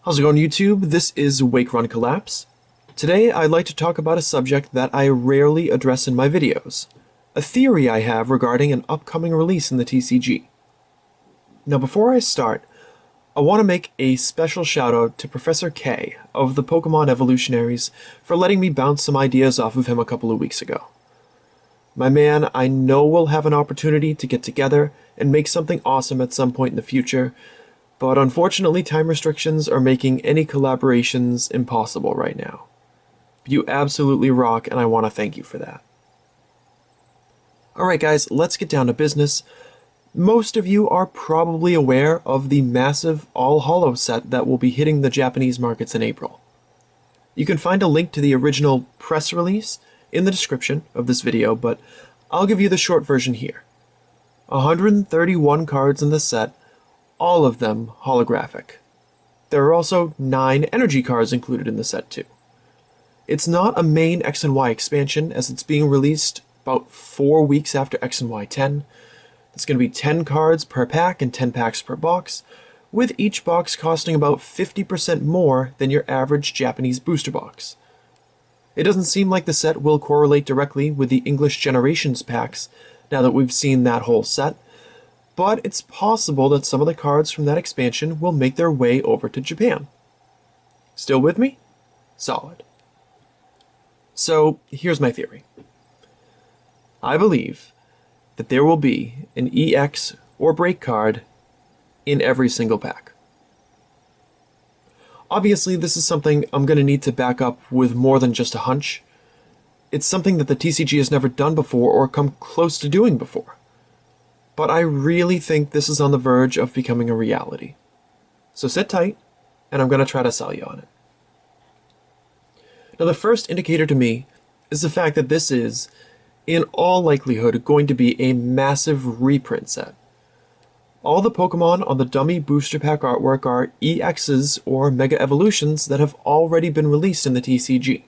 How's it going, YouTube? This is Wake Run Collapse. Today I'd like to talk about a subject that I rarely address in my videos, a theory I have regarding an upcoming release in the TCG. Now before I start, I want to make a special shout out to Professor K of the Pokemon Evolutionaries for letting me bounce some ideas off of him a couple of weeks ago. My man, I know we'll have an opportunity to get together and make something awesome at some point in the future, but unfortunately time restrictions are making any collaborations impossible right now. But you absolutely rock, and I want to thank you for that. Alright guys, let's get down to business. Most of you are probably aware of the massive All Hollow set that will be hitting the Japanese markets in April. You can find a link to the original press release in the description of this video, but I'll give you the short version here. 131 cards in the set, all of them holographic. There are also 9 energy cards included in the set too. It's not a main X and Y expansion, as it's being released about 4 weeks after X and Y 10. It's going to be 10 cards per pack and 10 packs per box, with each box costing about 50% more than your average Japanese booster box. It doesn't seem like the set will correlate directly with the English Generations packs now that we've seen that whole set, but it's possible that some of the cards from that expansion will make their way over to Japan. Still with me? Solid. So here's my theory. I believe that there will be an EX or break card in every single pack. Obviously, this is something I'm going to need to back up with more than just a hunch. It's something that the TCG has never done before or come close to doing before. But I really think this is on the verge of becoming a reality. So sit tight, and I'm going to try to sell you on it. Now the first indicator to me is the fact that this is, in all likelihood, going to be a massive reprint set. All the Pokemon on the dummy booster pack artwork are EXs or Mega Evolutions that have already been released in the TCG.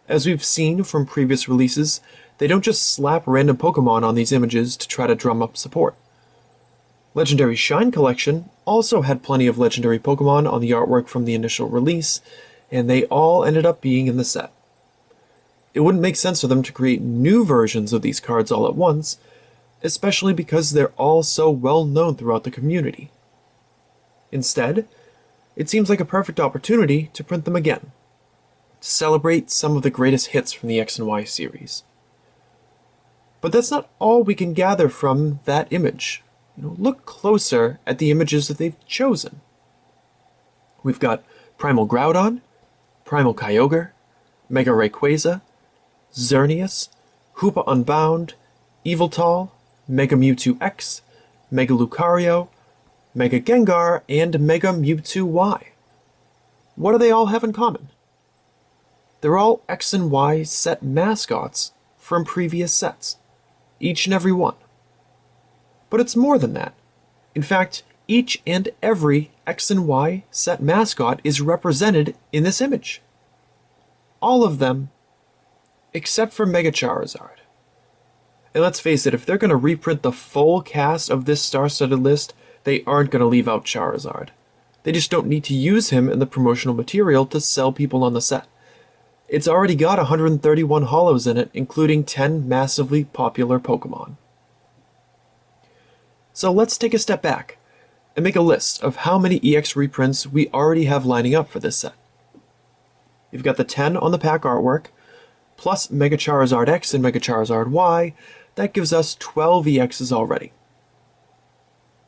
As we've seen from previous releases, they don't just slap random Pokemon on these images to try to drum up support. Legendary Shine Collection also had plenty of legendary Pokemon on the artwork from the initial release, and they all ended up being in the set. It wouldn't make sense for them to create new versions of these cards all at once, especially because they're all so well known throughout the community. Instead, it seems like a perfect opportunity to print them again, to celebrate some of the greatest hits from the X and Y series. But that's not all we can gather from that image. Look closer at the images that they've chosen. We've got Primal Groudon, Primal Kyogre, Mega Rayquaza, Xerneas, Hoopa Unbound, Yveltal, Mega Mewtwo X, Mega Lucario, Mega Gengar, and Mega Mewtwo Y. What do they all have in common? They're all X and Y set mascots from previous sets, each and every one. But it's more than that. In fact, each and every X and Y set mascot is represented in this image. All of them, except for Mega Charizard. And let's face it, if they're going to reprint the full cast of this star-studded list, they aren't going to leave out Charizard. They just don't need to use him in the promotional material to sell people on the set. It's already got 131 holos in it, including 10 massively popular Pokemon. So let's take a step back and make a list of how many EX reprints we already have lining up for this set. You've got the 10 on the pack artwork, plus Mega Charizard X and Mega Charizard Y. That gives us 12 EXs already.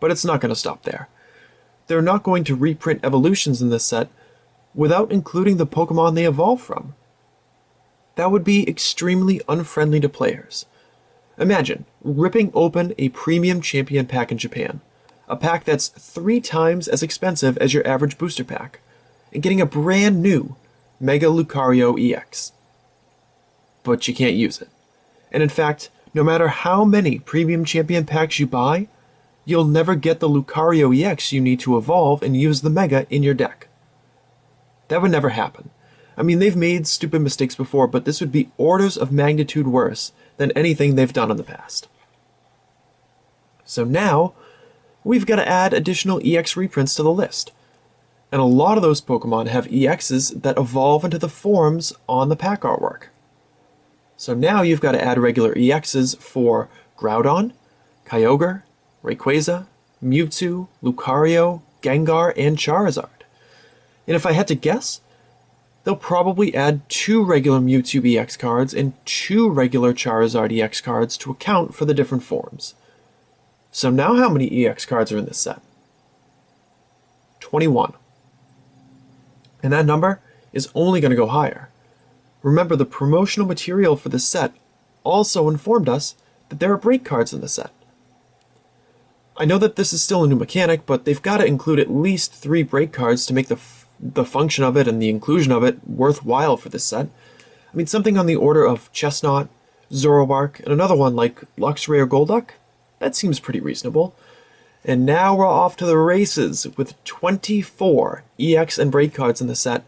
But it's not going to stop there. They're not going to reprint evolutions in this set without including the Pokemon they evolve from. That would be extremely unfriendly to players. Imagine ripping open a premium champion pack in Japan, a pack that's 3 times as expensive as your average booster pack, and getting a brand new Mega Lucario EX. But you can't use it. And in fact, no matter how many premium champion packs you buy, you'll never get the Lucario EX you need to evolve and use the Mega in your deck. That would never happen. I mean, they've made stupid mistakes before, but this would be orders of magnitude worse than anything they've done in the past. So now, we've got to add additional EX reprints to the list. And a lot of those Pokemon have EXs that evolve into the forms on the pack artwork. So now you've got to add regular EXs for Groudon, Kyogre, Rayquaza, Mewtwo, Lucario, Gengar, and Charizard. And if I had to guess, they'll probably add 2 regular Mewtwo EX cards and 2 regular Charizard EX cards to account for the different forms. So now how many EX cards are in this set? 21. And that number is only going to go higher. Remember, the promotional material for this set also informed us that there are break cards in the set. I know that this is still a new mechanic, but they've got to include at least 3 break cards to make the function of it and the inclusion of it worthwhile for this set. I mean, something on the order of Chestnut, Zoroark, and another one like Luxray or Golduck? That seems pretty reasonable. And now we're off to the races with 24 EX and break cards in the set,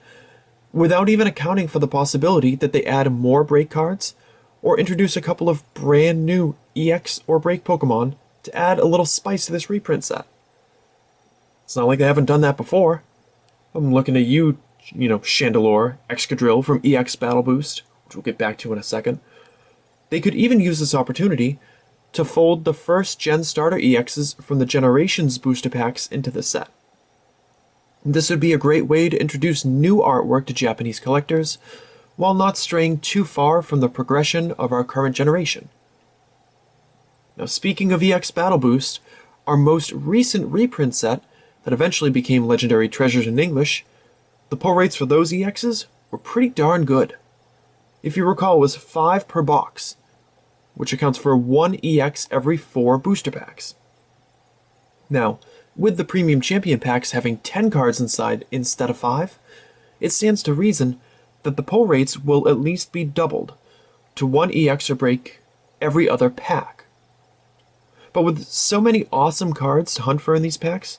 without even accounting for the possibility that they add more break cards or introduce a couple of brand new EX or break Pokemon to add a little spice to this reprint set. It's not like they haven't done that before. I'm looking at you, Chandelure, Excadrill from EX Battle Boost, which we'll get back to in a second. They could even use this opportunity to fold the first Gen Starter EXs from the Generations booster packs into the set. This would be a great way to introduce new artwork to Japanese collectors, while not straying too far from the progression of our current generation. Now, speaking of EX Battle Boost, our most recent reprint set that eventually became Legendary Treasures in English, the pull rates for those EXs were pretty darn good. If you recall, it was 5 per box, which accounts for 1 EX every 4 booster packs. Now, with the Premium Champion packs having 10 cards inside instead of 5, it stands to reason that the pull rates will at least be doubled to 1 EX or break every other pack. But with so many awesome cards to hunt for in these packs,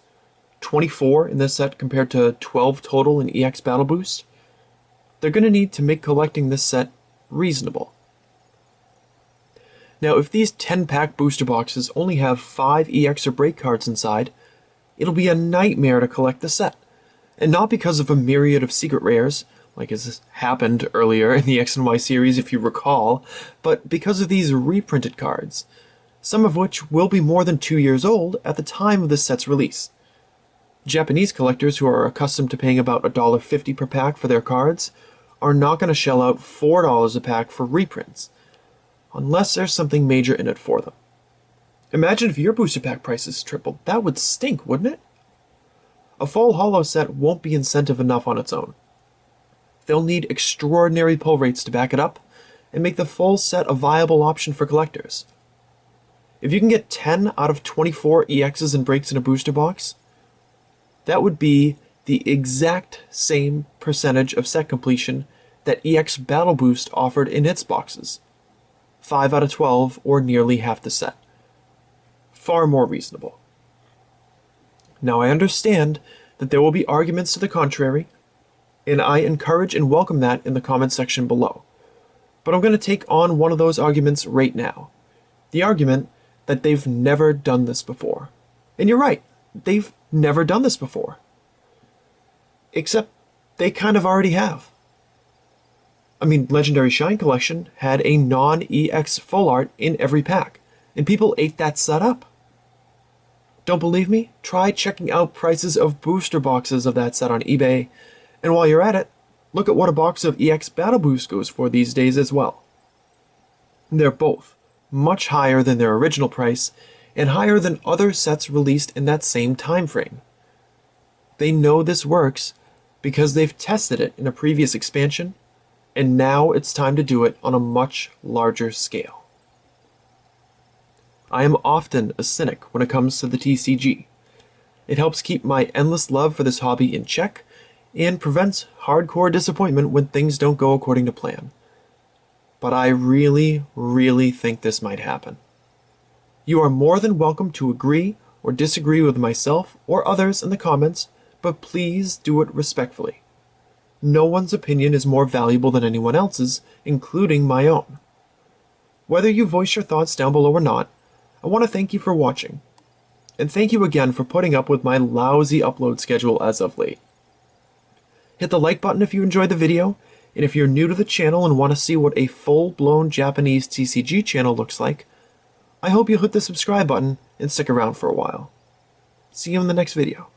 24 in this set compared to 12 total in EX Battle Boost, they're going to need to make collecting this set reasonable. Now, if these 10-pack booster boxes only have 5 EX or break cards inside, it'll be a nightmare to collect the set. And not because of a myriad of secret rares, like has happened earlier in the X and Y series if you recall, but because of these reprinted cards, some of which will be more than 2 years old at the time of this set's release. Japanese collectors who are accustomed to paying about $1.50 per pack for their cards are not going to shell out $4 a pack for reprints, unless there's something major in it for them. Imagine if your booster pack prices tripled. That would stink, wouldn't it? A full holo set won't be incentive enough on its own. They'll need extraordinary pull rates to back it up and make the full set a viable option for collectors. If you can get 10 out of 24 EXs and breaks in a booster box, that would be the exact same percentage of set completion that EX Battle Boost offered in its boxes. 5 out of 12, or nearly half the set. Far more reasonable. Now, I understand that there will be arguments to the contrary, and I encourage and welcome that in the comment section below. But I'm going to take on one of those arguments right now. The argument that they've never done this before. And you're right, they've never done this before. Except they kind of already have. I mean, Legendary Shine Collection had a non-EX full art in every pack, and people ate that set up. Don't believe me? Try checking out prices of booster boxes of that set on eBay, and while you're at it, look at what a box of EX Battle Boost goes for these days as well. They're both much higher than their original price, and higher than other sets released in that same time frame. They know this works because they've tested it in a previous expansion, and now it's time to do it on a much larger scale. I am often a cynic when it comes to the TCG. It helps keep my endless love for this hobby in check, and prevents hardcore disappointment when things don't go according to plan. But I really, really think this might happen. You are more than welcome to agree or disagree with myself or others in the comments, but please do it respectfully. No one's opinion is more valuable than anyone else's, including my own. Whether you voice your thoughts down below or not, I want to thank you for watching. And thank you again for putting up with my lousy upload schedule as of late. Hit the like button if you enjoyed the video, and if you're new to the channel and want to see what a full-blown Japanese TCG channel looks like, I hope you'll hit the subscribe button and stick around for a while. See you in the next video.